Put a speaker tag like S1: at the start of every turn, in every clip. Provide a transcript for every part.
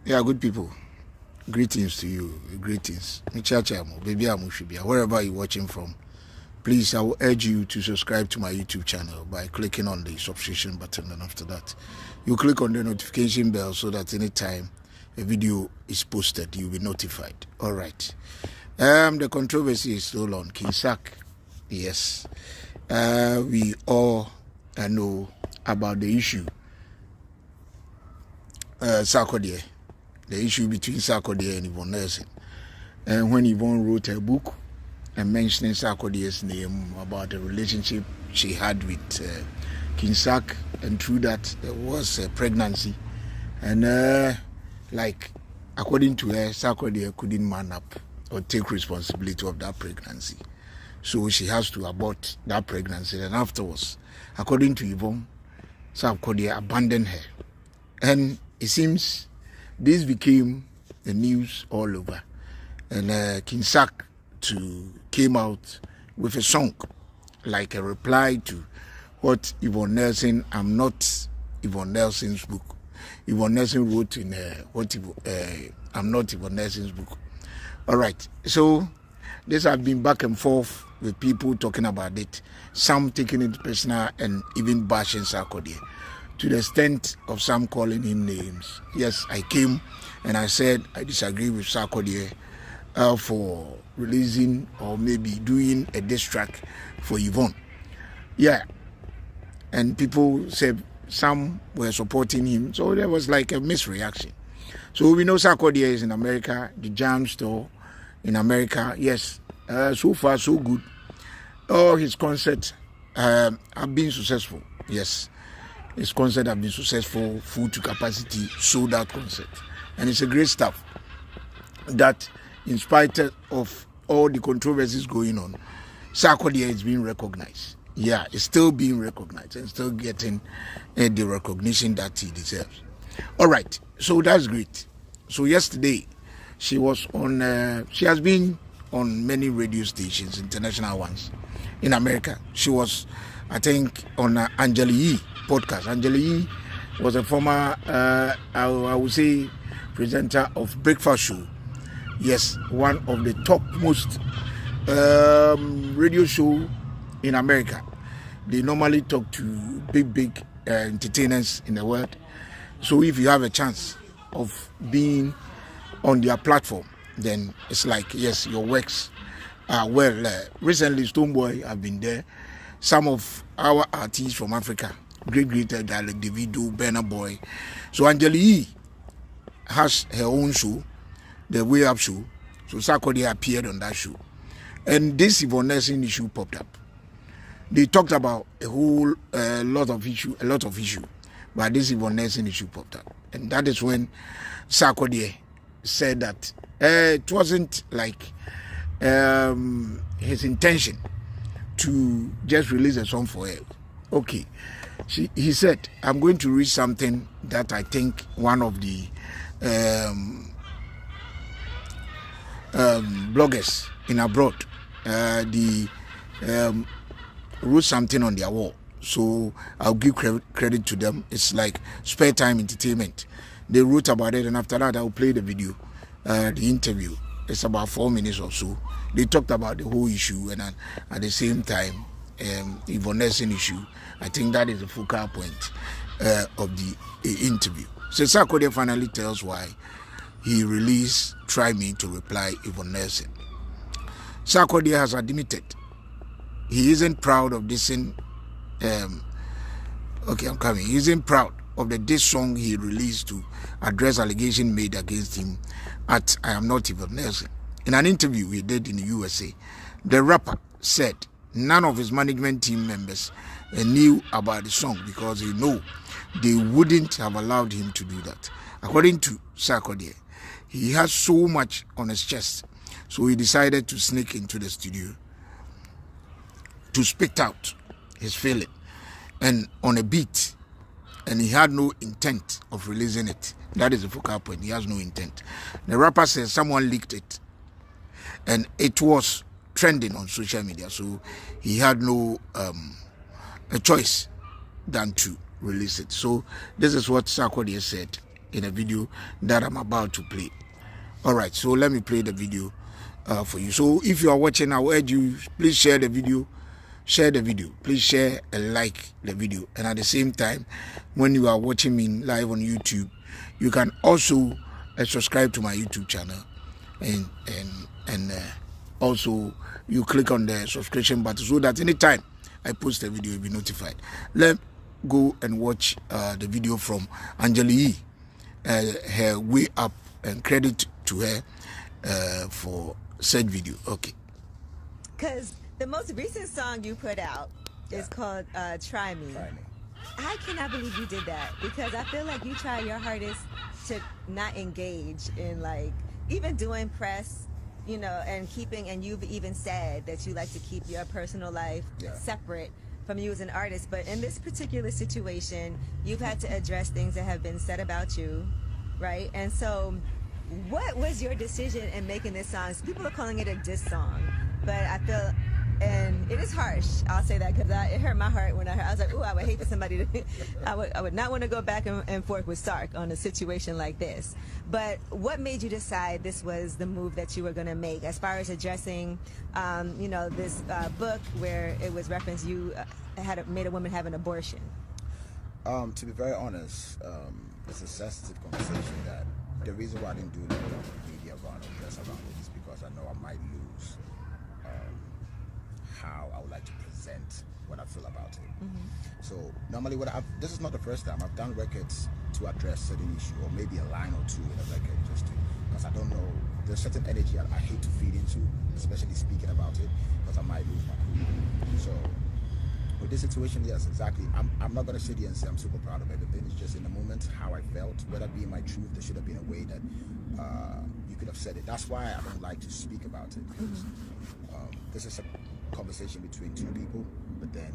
S1: Yeah, good people. Greetings to you. Greetings. Baby Amushibia, wherever you're watching from. Please, I will urge you to subscribe to my YouTube channel by clicking on the subscription button, and after that, you click on the notification bell so that anytime a video is posted, you'll be notified. All right. The controversy is still on Kinsak. Yes. We all know about the issue. Sarkodie. The issue between Sarkodie and Yvonne Nelson. And when Yvonne wrote her book and mentioning Sarkodie's name about the relationship she had with Kinsak, and through that there was a pregnancy. And according to her, Sarkodie couldn't man up or take responsibility of that pregnancy. So she has to abort that pregnancy. And afterwards, according to Yvonne, Sarkodie abandoned her. And it seems this became the news all over. And Kinsak came out with a song, like a reply to what Yvonne Nelson, I'm not Yvonne Nelson's book. Yvonne Nelson wrote in I'm not Yvonne Nelson's book. All right, so this has been back and forth with people talking about it, some taking it personal and even bashing Sarkodie, to the extent of some calling him names. Yes, I came and I said I disagree with Sarkodie for releasing or maybe doing a diss track for Yvonne. Yeah, and people said some were supporting him, so there was like a misreaction. So we know Sarkodie is in America, the jam store in America. Yes, so far so good. All his concerts have been successful. Yes, his concert have been successful, full to capacity, sold out concert. And it's a great stuff that in spite of all the controversies going on, Sarkodie is being recognized. Yeah, it's still being recognized and still getting the recognition that he deserves. All right, so that's great. So yesterday, she was on, she has been on many radio stations, international ones, in America. She was, I think, on Angela Yee podcast. Angela Yee was a former, I would say, presenter of Breakfast Show. Yes, one of the top most radio show in America. They normally talk to big entertainers in the world. So if you have a chance of being on their platform, then it's like, yes, your works are well. Recently, Stonebwoy have been there. Some of our artists from Africa, great like Davido, Burna Boy. So Angela Yee has her own show, the Way Up show. So Sarkodie appeared on that show. And this Yvonne Nelson issue popped up. They talked about a lot of issue, but this Yvonne Nelson issue popped up. And that is when Sarkodie said that it wasn't like his intention to just release a song for her. Okay. He said, I'm going to read something that I think one of the bloggers in abroad, wrote something on their wall. So I'll give credit to them. It's like Spare Time Entertainment. They wrote about it, and after that I'll play the video, the interview. It's about 4 minutes or so. They talked about the whole issue, and at the same time, Yvonne Nelson issue. I think that is the focal point of the interview. So Sarkodie finally tells why he released Try Me to reply Yvonne Nelson. Sarkodie has admitted he isn't proud of this. He isn't proud of the diss song he released to address allegations made against him at I Am Not Yvonne Nelson. In an interview he did in the USA, the rapper said none of his management team members knew about the song because he knew they wouldn't have allowed him to do that. According to Sarkodie, he has so much on his chest, so he decided to sneak into the studio to spit out his feeling and on a beat, and he had no intent of releasing it. That is the focal point. He has no intent. The rapper says someone leaked it and it was trending on social media, so he had no a choice than to release it. So this is what Sarkodie said in a video that I'm about to play. All right, so let me play the video for you. So if you are watching, I will urge you, please share the video. Share the video. Please share and like the video. And at the same time, when you are watching me live on YouTube, you can also subscribe to my YouTube channel, and also you click on the subscription button so that anytime I post a video, you'll be notified. Let's go and watch the video from Angelique, her way up, and credit to her for said video. Okay.
S2: Because the most recent song you put out is called Try Me. I cannot believe you did that, because I feel like you try your hardest to not engage in, like, even doing press, you know, and you've even said that you like to keep your personal life separate from you as an artist. But in this particular situation, you've had to address things that have been said about you, right? And so what was your decision in making this song? So people are calling it a diss song, but I feel, and it is harsh, I'll say that, because it hurt my heart when I was like, ooh, I would hate for somebody to, I would not want to go back and forth with Sark on a situation like this. But what made you decide this was the move that you were going to make, as far as addressing, you know, this book where it was referenced you made a woman have an abortion?
S3: To be very honest, it's a sensitive conversation. That the reason why I didn't do the media around or press around it is because I know I might lose how I would like to present what I feel about it. So normally, this is not the first time I've done records to address certain issue, or maybe a line or two in a record, just because I don't know. There's certain energy I hate to feed into, especially speaking about it, because I might lose my cool. So with this situation, yes, exactly. I'm not going to sit here and say I'm super proud of everything. It's just in the moment how I felt. Whether it be my truth, there should have been a way that you could have said it. That's why I don't like to speak about it. Because, this is a conversation between two people, but then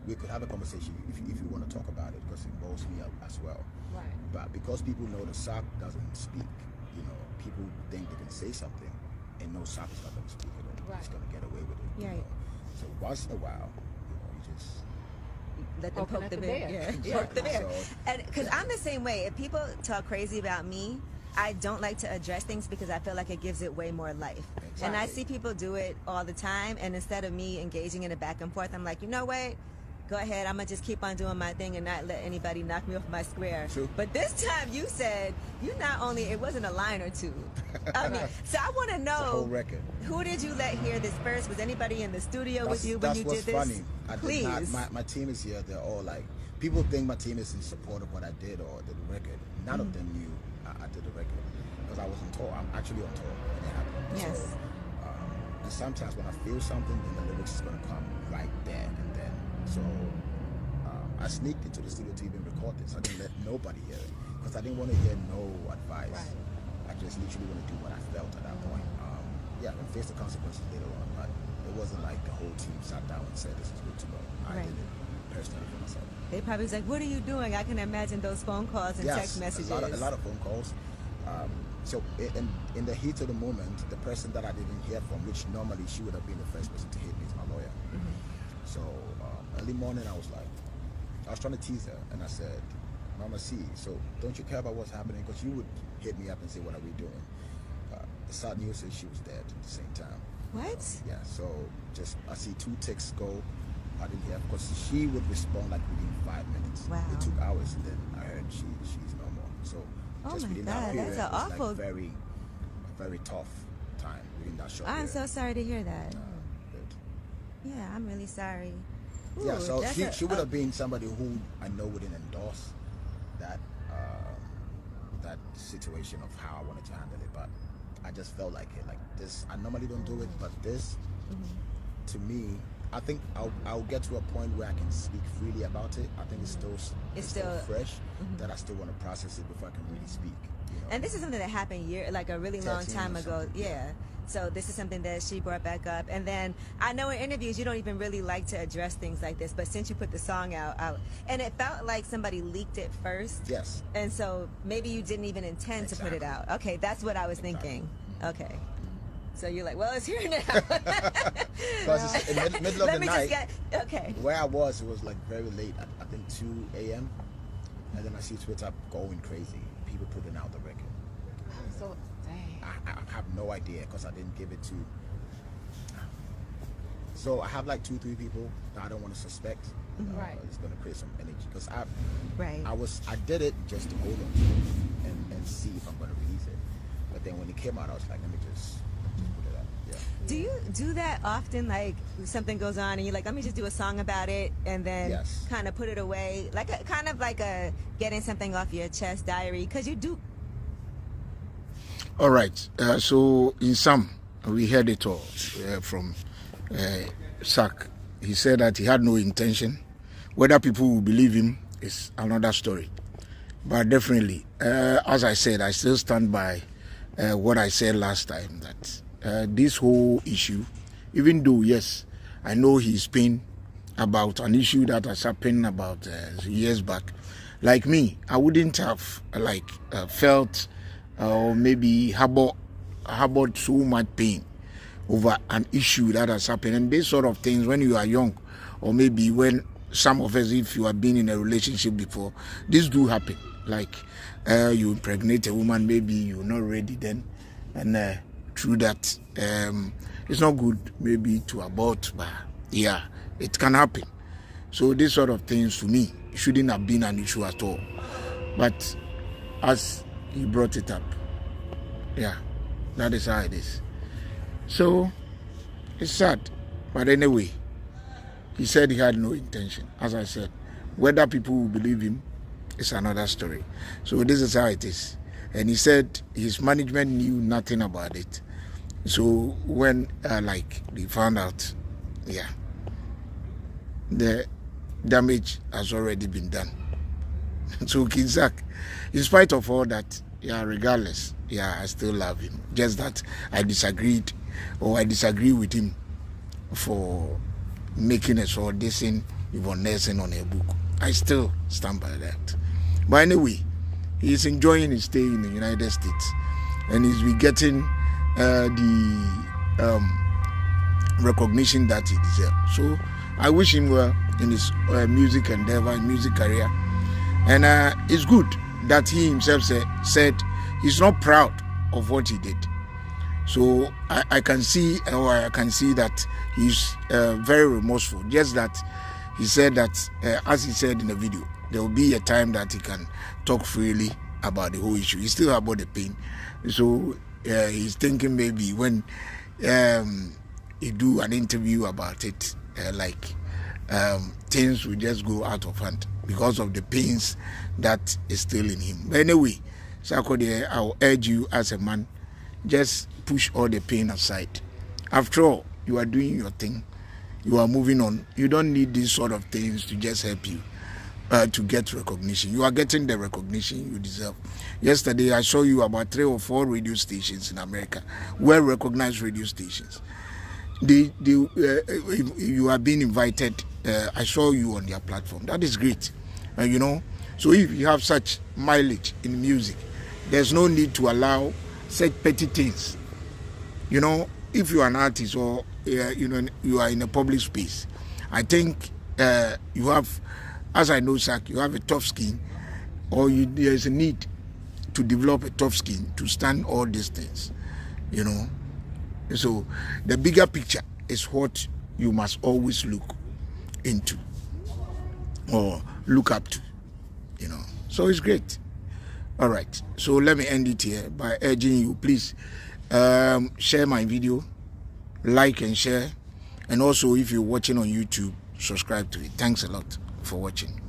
S3: we could have a conversation if you want to talk about it, because it involves me as well.
S2: Right.
S3: But because people know the Sark doesn't speak, you know, people think they can say something and no Sark is not going to speak at all. It's going to get away with it.
S2: Right.
S3: You know? So once in a while, you just
S2: let them poke the bear. Poke the bear. And because I'm the same way. If people talk crazy about me, I don't like to address things because I feel like it gives it way more life. Exactly. And I see people do it all the time, and instead of me engaging in a back and forth, I'm like, you know what? Go ahead, I'm going to just keep on doing my thing and not let anybody knock me off my square.
S3: True.
S2: But this time you said, it wasn't a line or two. I mean, so I want to know,
S3: the whole record.
S2: Who did you let hear this first? Was anybody in the studio with you when you did this?
S3: That's what's funny.
S2: Please.
S3: Did not, my team is here. They're all like, people think my team is in support of what I did or the record. None of them knew I did the record, because I was on tour. I'm actually on tour when it happened.
S2: Yes.
S3: So, and sometimes when I feel something, then the lyrics is going to come right there and then. So I sneaked into the studio to even record this. I didn't let nobody hear it because I didn't want to hear no advice. Right. I just literally want to do what I felt at that point. Yeah, and face the consequences later on, but it wasn't like the whole team sat down and said this is good to go. I did it personally for myself.
S2: They probably was like, what are you doing? I can imagine those phone calls and text messages.
S3: A lot of phone calls. So in the heat of the moment, the person that I didn't hear from, which normally she would have been the first person to hit me, is my lawyer. So early morning I was trying to tease her, and I said, Mama C, so don't you care about what's happening? Because you would hit me up and say, what are we doing? The sad news is she was dead at the same time.
S2: What?
S3: Yeah, so just I see 2 ticks go. I didn't hear, because she would respond like within 5 minutes.
S2: Wow.
S3: It took hours, and then I heard she's no more. So just within that period,
S2: that's an awful,
S3: like very, very tough time within that short
S2: I'm
S3: period.
S2: so sorry to hear that. Yeah, I'm really sorry. Ooh,
S3: yeah, so she would have been somebody who I know wouldn't endorse that that situation of how I wanted to handle it, but I just felt like it. Like this, I normally don't do it, but this, to me, I think I'll get to a point where I can speak freely about it. I think it's still fresh, that I still want to process it before I can really speak. You know?
S2: And this is something that happened like a really long time ago. Yeah. So this is something that she brought back up. And then I know in interviews you don't even really like to address things like this, but since you put the song out, and it felt like somebody leaked it first.
S3: Yes.
S2: And so maybe you didn't even intend to put it out. Okay, that's what I was thinking. Okay. So you're like, well, it's here now.
S3: Because it's in the middle of the night.
S2: Okay.
S3: Where I was, it was like very late, I think 2 a.m. And then I see Twitter going crazy. people putting out the record.
S4: So, dang.
S3: I have no idea because I didn't give it to. So I have like 2-3 people that I don't want to suspect.
S4: Right.
S3: It's going to create some energy because
S2: Right.
S3: I did it just to hold on to it and see if I'm going to release it. But then when it came out, I was like, let me just put it out. Yeah.
S2: Do you do that often? Like something goes on and you're like, let me just do a song about it, and then
S3: Yes.
S2: kind of put it away, like kind of like a getting something off your chest diary, because you do.
S1: All right. So in sum, we heard it all from Sark. He said that he had no intention. Whether people will believe him is another story. But definitely, as I said, I still stand by what I said last time, that this whole issue, even though, yes, I know he's pained about an issue that has happened about years back. Like me, I wouldn't have felt or maybe harbored so much pain over an issue that has happened. And these sort of things, when you are young, or maybe when some of us, if you have been in a relationship before, this do happen. Like you impregnate a woman, maybe you're not ready then, and through that, it's not good maybe to abort, but yeah, it can happen. So these sort of things, to me, shouldn't have been an issue at all. But as he brought it up, yeah, that is how it is. So it's sad, but anyway, he said he had no intention. As I said, whether people will believe him is another story. So this is how it is. And he said his management knew nothing about it. So when they found out, yeah, the damage has already been done. So Kinzak, in spite of all that, yeah, regardless, yeah, I still love him. Just that I disagree with him for making us all dissing Yvonne Nelson on a book. I still stand by that. But anyway, he's enjoying his stay in the United States, and he's be getting the recognition that he deserves. So I wish him well in his music endeavor, music career. And it's good that he himself said he's not proud of what he did. So I can see that he's very remorseful. Just that he said that, as he said in the video, there will be a time that he can talk freely about the whole issue. He still about the pain. So he's thinking maybe when he do an interview about it, things will just go out of hand because of the pains that is still in him. But anyway, Sarkodie, I will urge you as a man, just push all the pain aside. After all, you are doing your thing. You are moving on. You don't need these sort of things to just help you to get recognition. You are getting the recognition you deserve. Yesterday, I saw you about 3 or 4 radio stations in America, well-recognized radio stations. You are being invited. I saw you on their platform. That is great. So if you have such mileage in music, there's no need to allow such petty things. If you are an artist or you are in a public space, I think you have, as I know, Sark, you have a tough skin, or there is a need to develop a tough skin to stand all these things. So the bigger picture is what you must always look into or look up to. So it's great. All right, so let me end it here by urging you, please share my video, like and share, and also if you're watching on YouTube, subscribe to it. Thanks a lot for watching.